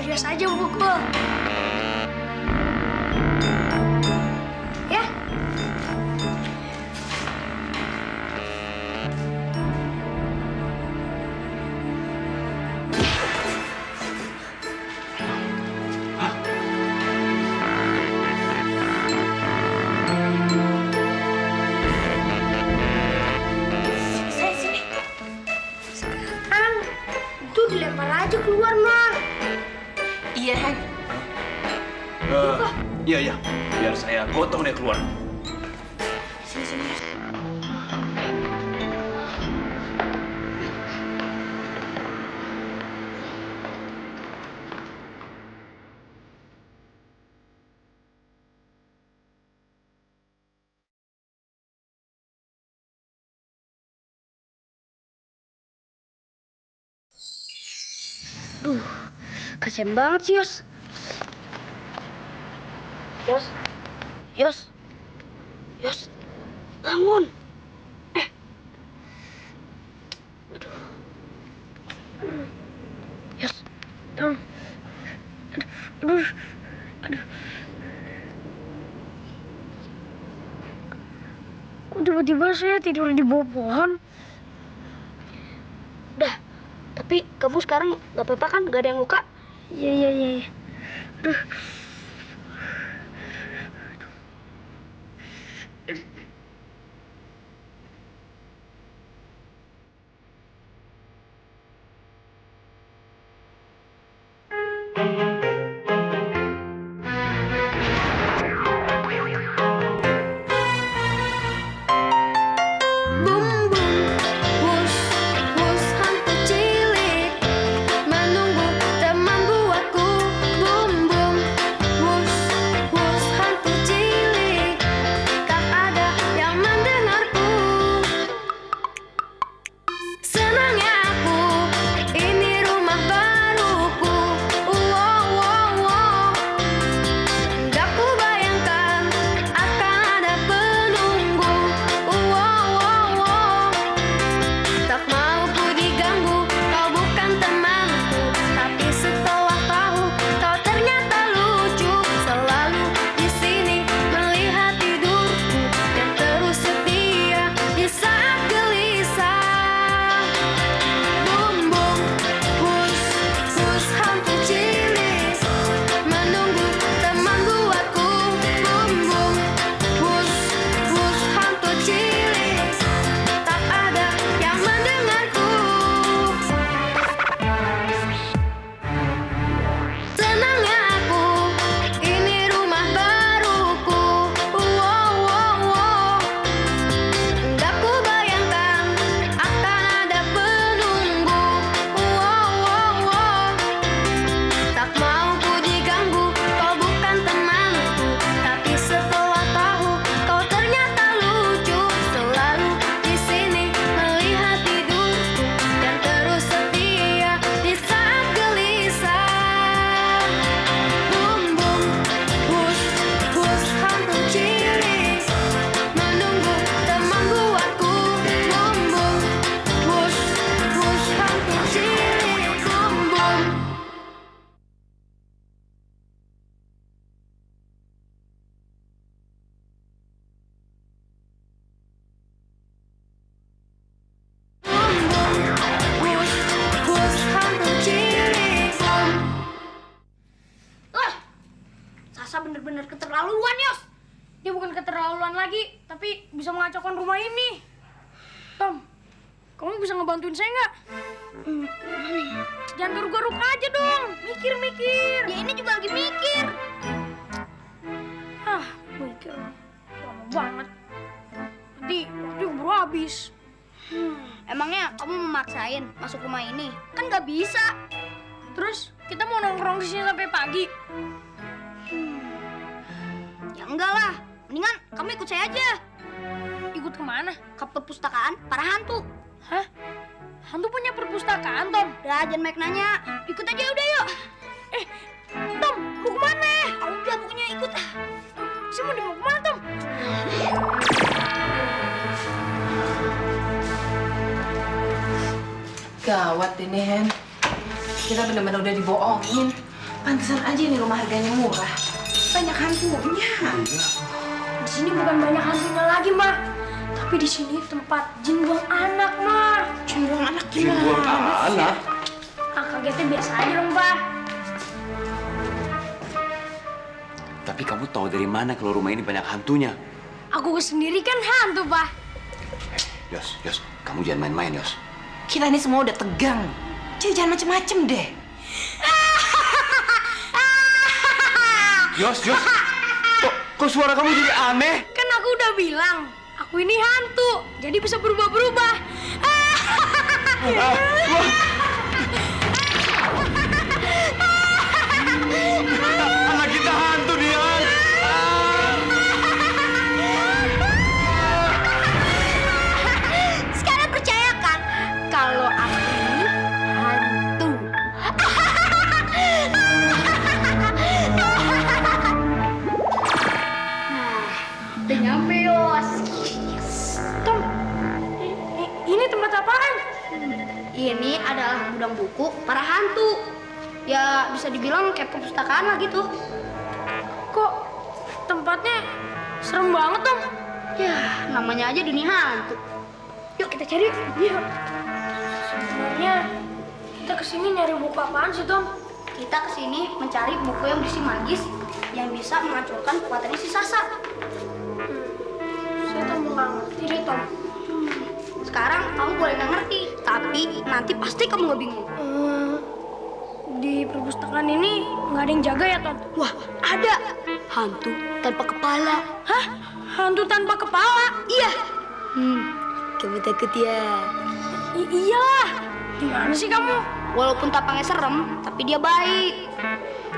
biar saja pukul. Ya. Sini. Sekarang itu dilempar aja keluar, Mal. Iya, Han. Iya. Biar saya gotong dia keluar. Sini. Duh, kasian banget sih, Yos. Yos, bangun. Yos, dong. Aduh. Kok tiba-tiba saya tidur di bawah pohon? Udah, tapi kamu sekarang nggak apa-apa kan? Nggak ada yang luka? Iya. Aduh. Sasa bener-bener keterlaluan, Yos. Dia bukan keterlaluan lagi, tapi bisa mengacaukan rumah ini. Tom, kamu bisa ngebantuin saya nggak? Jangan garuk-garuk aja dong. Mikir. Ya ini juga lagi mikir. Mikir. Lama banget. Nanti waktu baru habis. Emangnya kamu memaksain masuk rumah ini? Kan nggak bisa. Terus kita mau nongkrong di sini sampai pagi. Ya enggak lah. Mendingan kamu ikut saya aja. Ikut kemana? Ke perpustakaan para hantu. Hah? Hantu punya perpustakaan, Tom? Udah, jangan banyak nanya. Ikut aja udah yuk. Tom, mau kemana? Udah, pokoknya ikut. Saya mau kemana, Tom? Gawat ini, Hen. Kita benar-benar udah dibohongin. Pantesan aja ini rumah harganya murah. Banyak hantunya. Di sini bukan banyak hantunya lagi, Ma. Tapi di sini tempat jin buang anak, Ma. Jin buang anak Jin gimana? buang anak. Kagetnya biasa aja dong, Pak. Tapi kamu tahu dari mana kalau rumah ini banyak hantunya? Aku sendiri kan hantu, Pak. Yos, kamu jangan main-main, Yos. Kita ini semua udah tegang. Jadi jangan macem-macem deh. Yos. Kok suara kamu jadi aneh? Kan aku udah bilang, aku ini hantu. Jadi bisa berubah-berubah. Anak kita hantu nih, Yos. Sekarang percaya kan kalau aku ini hantu. Udah nyampe, Yos. Tom, ini tempat apaan? Ini adalah gudang buku para hantu. Ya bisa dibilang kayak perpustakaan lah gitu. Kok tempatnya serem banget, Tom? Ya namanya aja dunia hantu. Yuk kita cari. Iya. Sebenarnya kita kesini nyari buku apaan sih, Tom? Kita kesini mencari buku yang berisi magis yang bisa menghancurkan kekuatan si Sasa. Saya tambah nggak ngerti deh, Tom. Sekarang kamu boleh nggak ngerti, tapi nanti pasti kamu nggak bingung. Di perpustakaan ini nggak ada yang jaga ya, Tom? Wah, ada hantu tanpa kepala. Hah? Hantu tanpa kepala? Iya. Kamu takut ya? Iyalah. Gimana sih kamu? Walaupun tampangnya serem, tapi dia baik.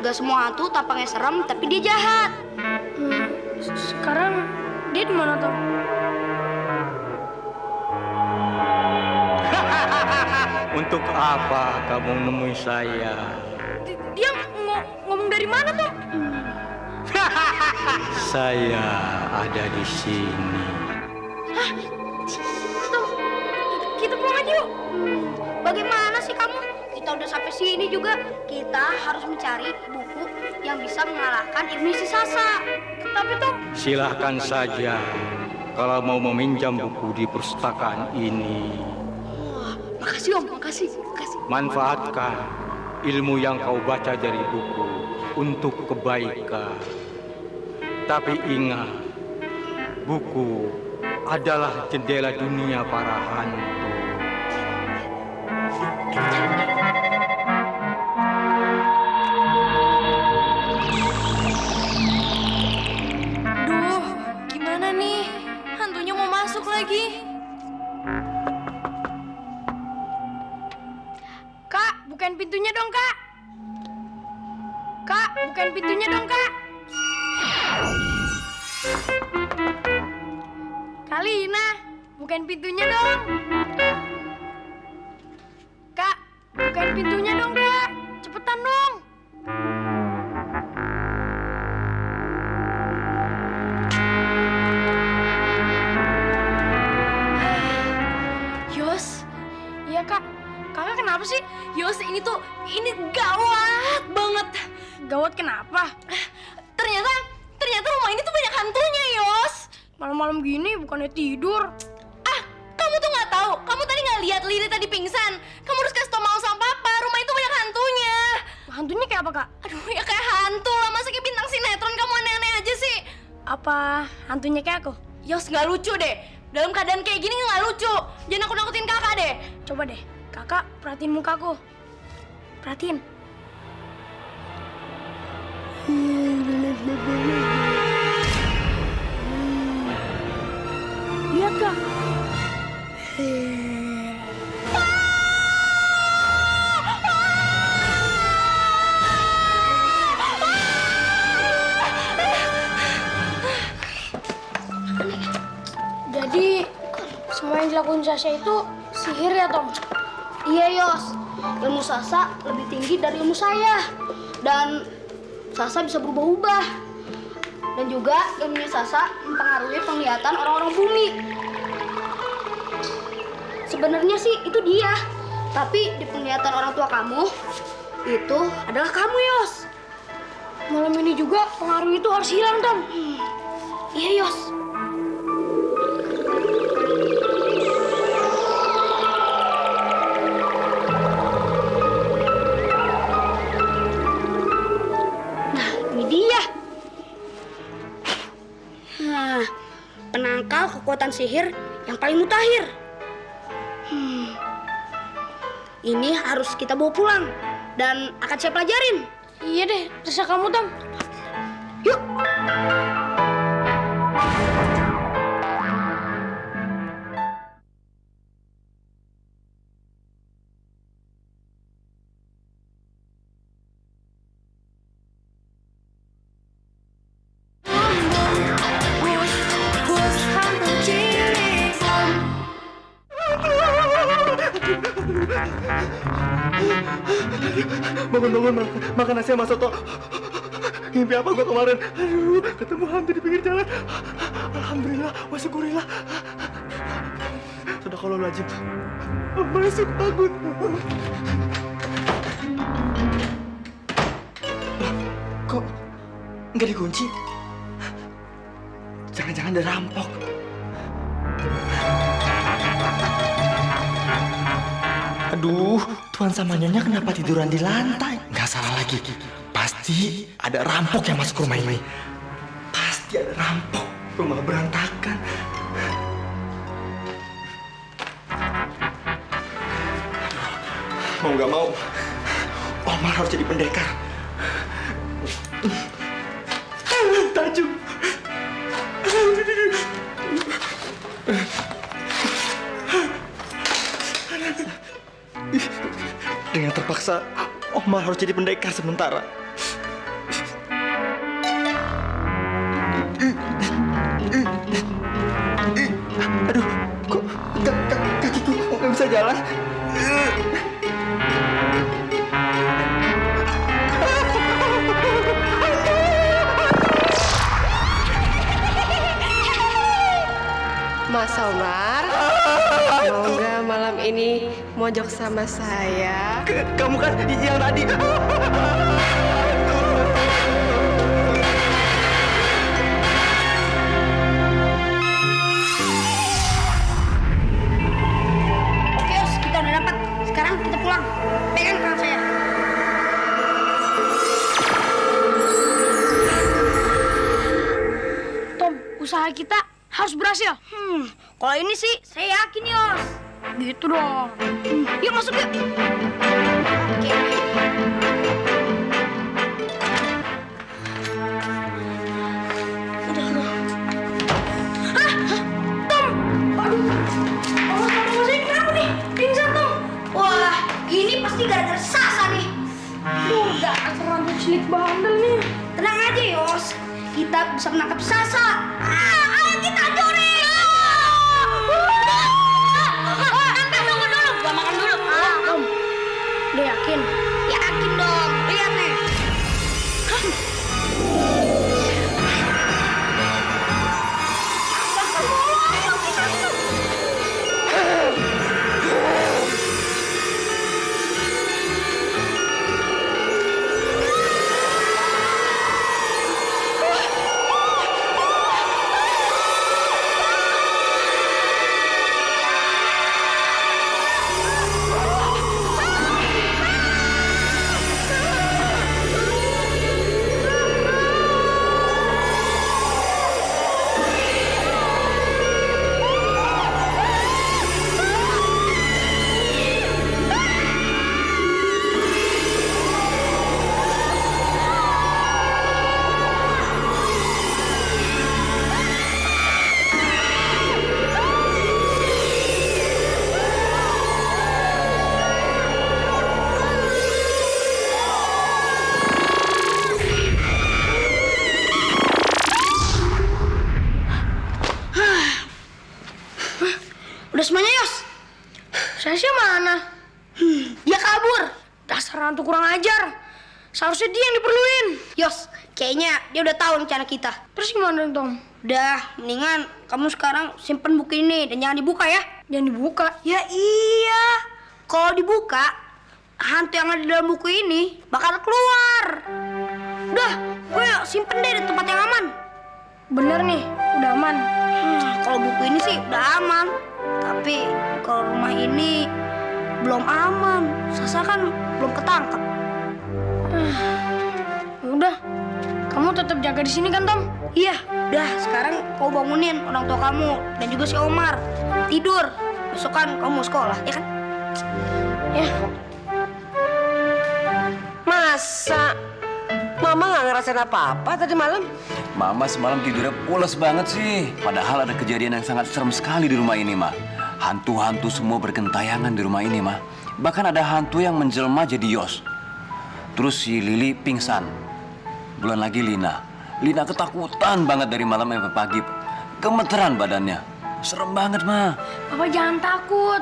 Gak semua hantu tampangnya serem, tapi dia jahat. Sekarang dia di mana, Tom? Untuk apa kamu nemui saya? Dia ngomong dari mana, Tom? Saya ada di sini. Tom, kita pulang aja yuk. Bagaimana sih kamu? Kita udah sampai sini juga. Kita harus mencari buku yang bisa mengalahkan Ibnu Sisa. Tapi, Tom, Silahkan saja kalau mau meminjam buku di perpustakaan ini. Makasih Om, makasih. Manfaatkan ilmu yang kau baca dari buku untuk kebaikan. Tapi ingat, buku adalah jendela dunia para hantu. Duh, gimana nih? Hantunya mau masuk lagi. Kak, bukain pintunya dong, Kak. Kak, bukain pintunya dong, Kak. Kalina, bukain pintunya dong. Kak, bukain pintunya dong, Kak. Cepetan dong. Yos, Iya, Kak. Kakak kenapa sih? Yos ini gawat banget. Gawat kenapa? Ternyata rumah ini tuh banyak hantunya, Yos. Malam-malam gini bukannya tidur. Kamu tuh nggak tahu. Kamu tadi nggak lihat Lili tadi pingsan. Kamu harus kasih tau Mama sama Papa. Rumah itu banyak hantunya. Hantunya kayak apa, Kak? Aduh, ya kayak hantu lah. Masa kayak bintang sinetron kamu aneh-aneh aja sih. Apa hantunya kayak aku? Yos, nggak lucu deh. Dalam keadaan kayak gini nggak lucu. Jangan nakut-nakutin kakak deh. Coba deh, Kakak perhatiin mukaku. Perhatiin. Lihat, Kak. Jadi, semua yang dilakuin Sasha itu sihir ya, Tom? Iya Yos, ilmu Sasa lebih tinggi dari ilmu saya. Dan Sasa bisa berubah-ubah. Dan juga ilmunya Sasa mempengaruhi penglihatan orang-orang bumi. Sebenarnya sih itu dia. Tapi di penglihatan orang tua kamu, itu adalah kamu, Yos. Malam ini juga pengaruh itu harus hilang, Tom. Iya, Yos. Nah, ini dia. Nah, penangkal kekuatan sihir yang paling mutakhir. Ini harus kita bawa pulang dan akan saya pelajarin. Iya deh, terserah kamu, Tom. Yuk. Bangun, makan nasi sama soto. Mimpi apa gua kemarin? Aduh, ketemu hantu di pinggir jalan. Alhamdulillah, wa syukurillah. Sadaqallahul-azim. Masuk takut. Kok nggak dikunci? Jangan-jangan ada rampok. Aduh, Tuan sama Nyonya kenapa tiduran di lantai? Nggak salah lagi. Pasti ada rampok yang masuk rumah ini. Pasti ada rampok. Rumah berantakan. Mau nggak mau, Omar harus jadi pendekar. Tajuk. Dengan terpaksa, Omar harus jadi pendekar sementara. Aduh, kok kakiku nggak bisa jalan? Mas Omar, mau nggak malam ini mojok sama saya? Kamu kan yang tadi. Oke, Yos, kita udah dapat. Sekarang kita pulang. Pegang tangan saya. Tom, usaha kita harus berhasil. Kalau ini sih saya yakin, Yos. Gitu dong. Yuk masuk yuk. Oke. Aduh. Hah? Tom! Aduh. Oh, Tom, saya kenapa nih? Pingsan, Tom. Wah, ini pasti gara-gara Sasa nih. Duh, dasar rambut cilik bandel nih. Tenang aja, Yos. Kita bisa menangkap Sasa. Ayo kita curi. Tunggu dulu. Gua makan dulu. Tom, udah yakin? Yakin dong. Lihat nih. Udah semuanya, Yos? Sasha mana? Dia kabur. Dasar hantu kurang ajar. Seharusnya dia yang diperluin. Yos, kayaknya dia udah tahu rencana kita. Terus gimana dong, Tom? Udah, mendingan kamu sekarang simpen buku ini dan jangan dibuka ya. Jangan dibuka. Ya iya. Kalau dibuka, hantu yang ada di dalam buku ini bakal keluar. Udah, gue simpen deh di tempat yang aman. Bener nih, udah aman. Kalau buku ini sih udah aman. Tapi kalau rumah ini belum aman. Sasa kan belum ketangkep. Udah, kamu tetap jaga di sini kan, Tom? Iya, udah sekarang kau bangunin orang tua kamu dan juga si Omar. Tidur. Besok kan kamu mau sekolah, ya kan? Ya, Masa? Mama nggak ngerasain apa-apa tadi malam? Mama semalam tidurnya pules banget sih. Padahal ada kejadian yang sangat serem sekali di rumah ini, Ma. Hantu-hantu semua bergentayangan di rumah ini, Ma. Bahkan ada hantu yang menjelma jadi Yos. Terus si Lili pingsan. Bulan lagi Lina. Lina ketakutan banget dari malam sampai pagi. Gemeteran badannya. Serem banget, Ma. Papa jangan takut.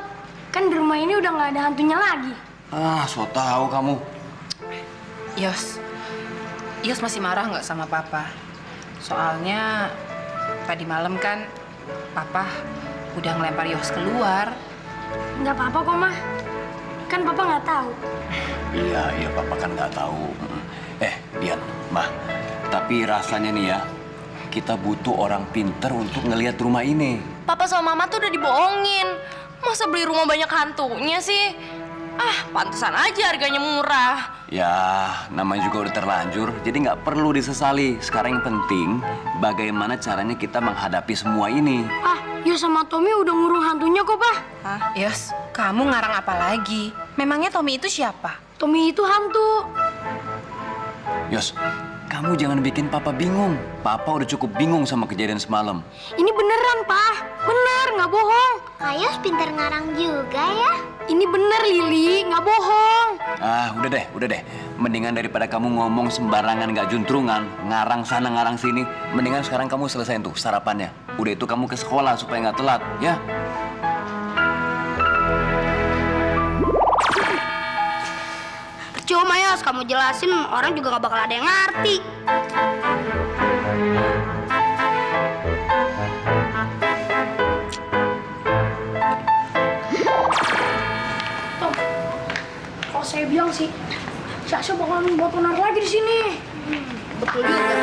Kan di rumah ini udah nggak ada hantunya lagi. Ah, so tahu kamu. Yos masih marah nggak sama Papa? Soalnya tadi malam kan Papa udah ngelempar Yos keluar. Nggak apa-apa kok, Ma. Kan Papa nggak tahu. Iya, Papa kan nggak tahu. Dian, Ma. Tapi rasanya nih ya, kita butuh orang pinter untuk ngelihat rumah ini. Papa sama Mama tuh udah dibohongin. Masa beli rumah banyak hantunya sih? Ah, pantesan aja harganya murah. Ya, namanya juga udah terlanjur, jadi nggak perlu disesali. Sekarang yang penting, bagaimana caranya kita menghadapi semua ini. Ah, Yos sama Tommy udah ngurung hantunya kok, Pak. Hah? Yos, kamu ngarang apa lagi? Memangnya Tommy itu siapa? Tommy itu hantu. Yos, kamu jangan bikin Papa bingung. Papa udah cukup bingung sama kejadian semalam. Ini beneran, Pak. Bener, nggak bohong. Kayos pintar ngarang juga ya. Ini bener, Lili, nggak bohong. Ah, udah deh. Mendingan daripada kamu ngomong sembarangan nggak juntrungan, ngarang sana ngarang sini, mendingan sekarang kamu selesaiin tuh sarapannya. Udah itu kamu ke sekolah supaya nggak telat, ya? Percuma Yos, kamu jelasin orang juga gak bakal ada yang ngerti. Tom, kalau saya bilang sih, Sasha bakalan buat onar lagi di sini. Betul juga.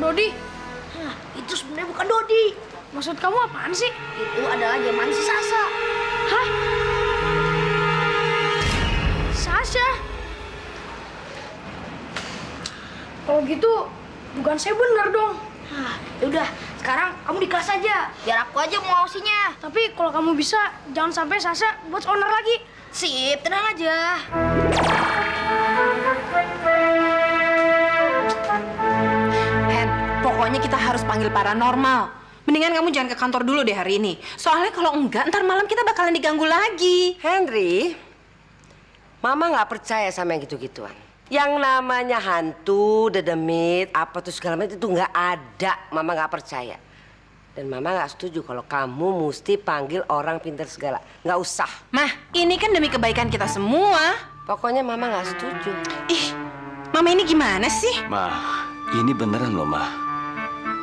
Dodi? Nah, itu sebenarnya bukan Dodi. Maksud kamu apaan sih? Itu adalah zaman si Sasa. Hah? Sasha? Kalau gitu, bukan saya benar dong. Nah, yaudah, sekarang kamu di kelas aja. Biar aku aja mau ngawasinya. Tapi kalau kamu bisa, jangan sampai Sasha buat owner lagi. Sip, tenang aja. Pokoknya kita harus panggil paranormal. Mendingan kamu jangan ke kantor dulu deh hari ini. Soalnya kalau enggak, ntar malam kita bakalan diganggu lagi. Henry, Mama nggak percaya sama yang gitu-gituan. Yang namanya hantu, dedemit, apa tuh segala macam itu nggak ada. Mama nggak percaya. Dan Mama nggak setuju kalau kamu mesti panggil orang pintar segala. Nggak usah. Mah, ini kan demi kebaikan kita semua. Pokoknya Mama nggak setuju. Ih, Mama ini gimana sih? Ma, ini beneran loh, Ma.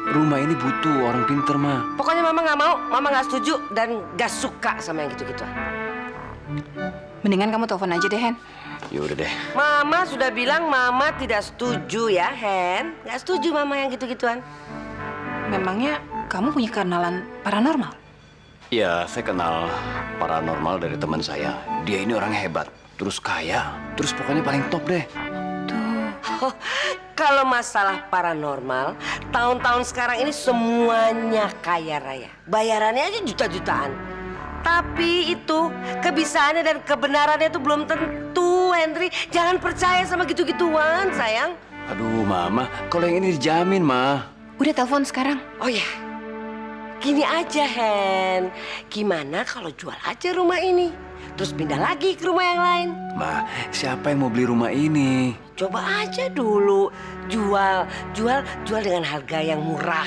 Rumah ini butuh orang pinter, Ma. Pokoknya Mama nggak mau, Mama nggak setuju dan nggak suka sama yang gitu-gituan. Mendingan kamu telepon aja deh, Hen. Ya udah deh. Mama sudah bilang Mama tidak setuju ya, Hen. Nggak setuju Mama yang gitu-gituan. Memangnya kamu punya kenalan paranormal? Ya, saya kenal paranormal dari teman saya. Dia ini orang hebat, terus kaya, terus pokoknya paling top deh. Oh, kalau masalah paranormal, tahun-tahun sekarang ini semuanya kaya raya. Bayarannya aja juta-jutaan. Tapi itu kebisaannya dan kebenarannya itu belum tentu, Henry. Jangan percaya sama gitu-gituan, sayang. Aduh, Mama, kalau yang ini dijamin, Ma. Udah telepon sekarang. Oh ya, gini aja, Hen. Gimana kalau jual aja rumah ini? Terus pindah lagi ke rumah yang lain? Ma, siapa yang mau beli rumah ini? Coba aja dulu. Jual dengan harga yang murah.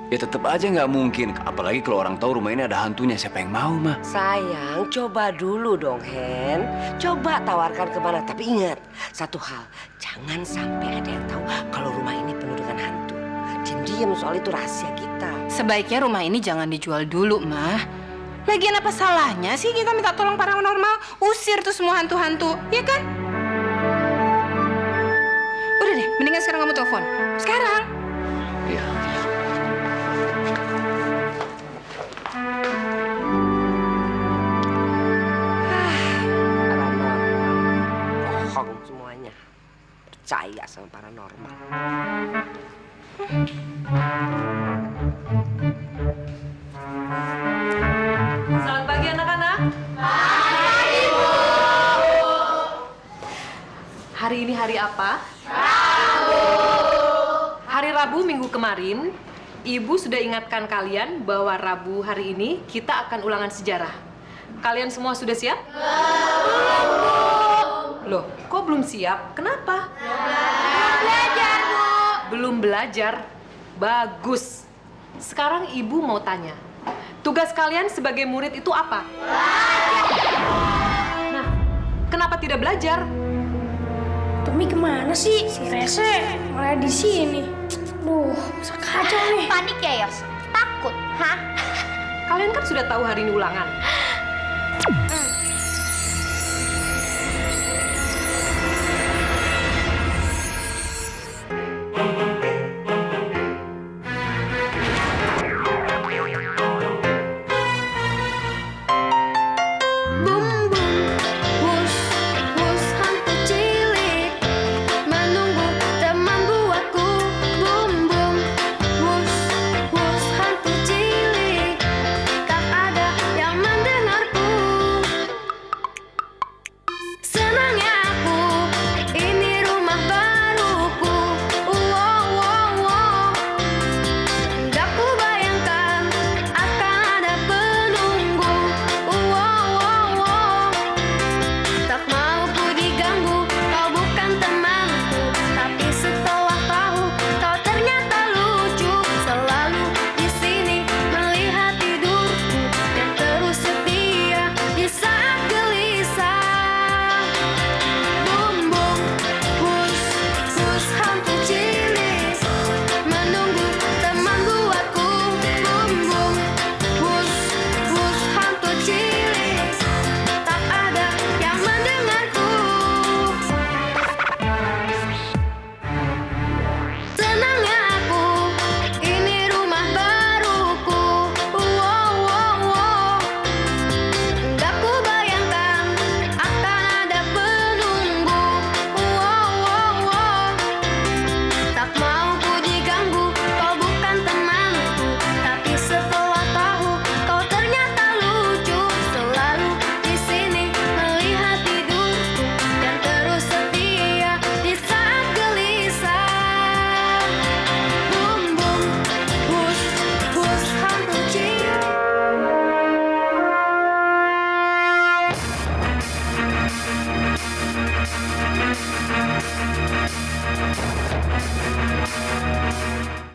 Ya tetap aja nggak mungkin. Apalagi kalau orang tahu rumah ini ada hantunya. Siapa yang mau, Ma? Sayang, coba dulu dong, Hen. Coba tawarkan kemana. Tapi ingat, satu hal. Jangan sampai ada yang tahu kalau rumah ini penuh dengan hantu. Diam-diam, soal itu rahasia kita. Sebaiknya rumah ini jangan dijual dulu, Mah. Lagian apa salahnya sih kita minta tolong paranormal? Usir tuh semua hantu-hantu, ya kan? Udah deh, mendingan sekarang kamu telepon. Sekarang. Iya. Paranormal. Bohong semuanya. Percaya sama paranormal. Selamat pagi anak-anak. Hari ini hari apa? Rabu. Hari Rabu minggu kemarin, Ibu sudah ingatkan kalian bahwa Rabu hari ini kita akan ulangan sejarah. Kalian semua sudah siap? Belum. Loh, kok belum siap? Kenapa? Belum belajar, Bu. Belum belajar? Bagus. Sekarang Ibu mau tanya. Tugas kalian sebagai murid itu apa? Nah, kenapa tidak belajar? Tommy kemana sih? Si Rese malah di sini. Duh, bisa kacau nih. Panik ya, Yos? Takut, hah? Kalian kan sudah tahu hari ini ulangan.